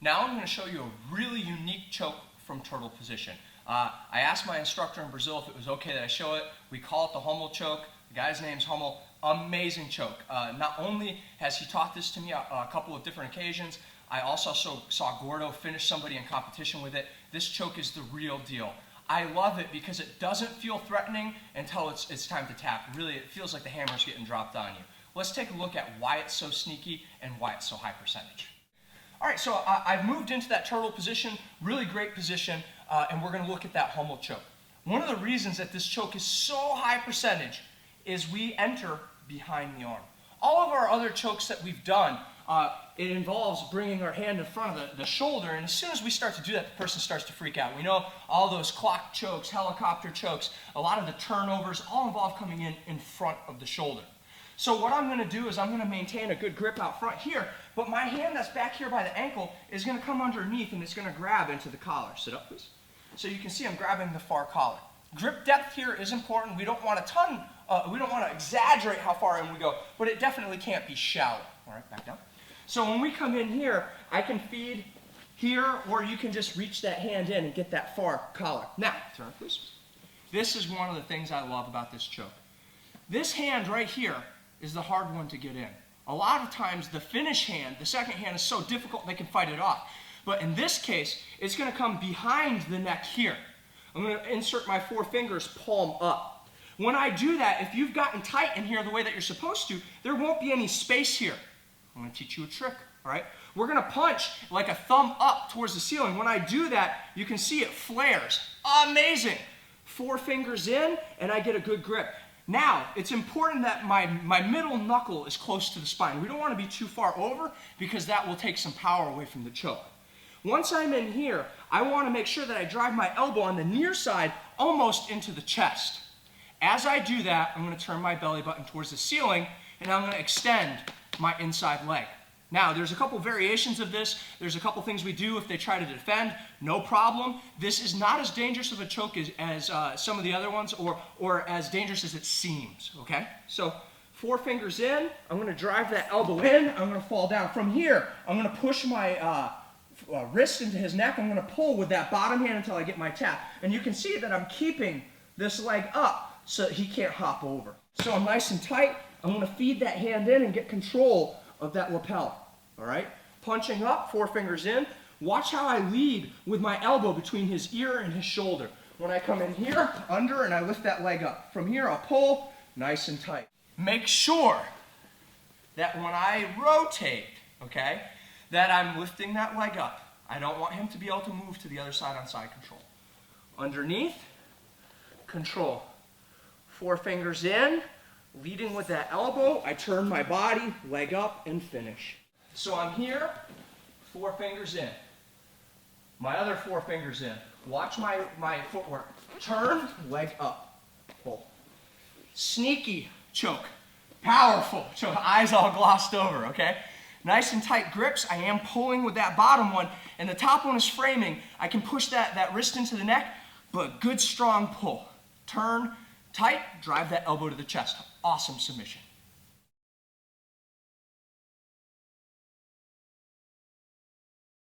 Now I'm going to show you a really unique choke from turtle position. I asked my instructor in Brazil if it was okay that I show it. We call it the Rommel Choke. The guy's name's Rommel. Amazing choke. Not only has he taught this to me a couple of different occasions, I also saw Gordo finish somebody in competition with it. This choke is the real deal. I love it because it doesn't feel threatening until it's time to tap. Really, it feels like the hammer's getting dropped on you. Let's take a look at why it's so sneaky and why it's so high percentage. All right, so I've moved into that turtle position, really great position, and we're going to look at that Rommel Choke. One of the reasons that this choke is so high percentage is we enter behind the arm. All of our other chokes that we've done, it involves bringing our hand in front of the shoulder, and as soon as we start to do that, the person starts to freak out. We know all those clock chokes, helicopter chokes, a lot of the turnovers all involve coming in front of the shoulder. So what I'm going to do is I'm going to maintain a good grip out front here, but my hand that's back here by the ankle is going to come underneath and it's going to grab into the collar. Sit up, please. So you can see I'm grabbing the far collar. Grip depth here is important. We don't want we don't want to exaggerate how far in we go, but it definitely can't be shallow. All right, back down. So when we come in here, I can feed here, or you can just reach that hand in and get that far collar. Now, turn, please. This is one of the things I love about this choke. This hand right here is the hard one to get in. A lot of times the finish hand, the second hand, is so difficult they can fight it off. But in this case, it's going to come behind the neck here. I'm going to insert my four fingers palm up. When I do that, if you've gotten tight in here the way that you're supposed to, there won't be any space here. I'm going to teach you a trick, all right? We're going to punch like a thumb up towards the ceiling. When I do that, you can see it flares. Amazing! 4 fingers in, and I get a good grip. Now, it's important that my middle knuckle is close to the spine. We don't want to be too far over because that will take some power away from the choke. Once I'm in here, I want to make sure that I drive my elbow on the near side almost into the chest. As I do that, I'm going to turn my belly button towards the ceiling and I'm going to extend my inside leg. Now, there's a couple variations of this. There's a couple things we do if they try to defend. No problem. This is not as dangerous of a choke as some of the other ones or as dangerous as it seems, okay? So 4 fingers in. I'm going to drive that elbow in. I'm going to fall down. From here, I'm going to push my wrist into his neck. I'm going to pull with that bottom hand until I get my tap. And you can see that I'm keeping this leg up so he can't hop over. So I'm nice and tight. I'm going to feed that hand in and get control of that lapel, all right? Punching up, 4 fingers in. Watch how I lead with my elbow between his ear and his shoulder. When I come in here, under, and I lift that leg up. From here, I'll pull, nice and tight. Make sure that when I rotate, okay, that I'm lifting that leg up. I don't want him to be able to move to the other side on side control. Underneath, control. 4 fingers in. Leading with that elbow, I turn my body, leg up, and finish. So I'm here, 4 fingers in. My other 4 fingers in. Watch my footwork. Turn, leg up, pull. Sneaky choke. Powerful choke. Eyes all glossed over, okay? Nice and tight grips. I am pulling with that bottom one, and the top one is framing. I can push that wrist into the neck, but good strong pull. Turn, tight, drive that elbow to the chest. Awesome submission.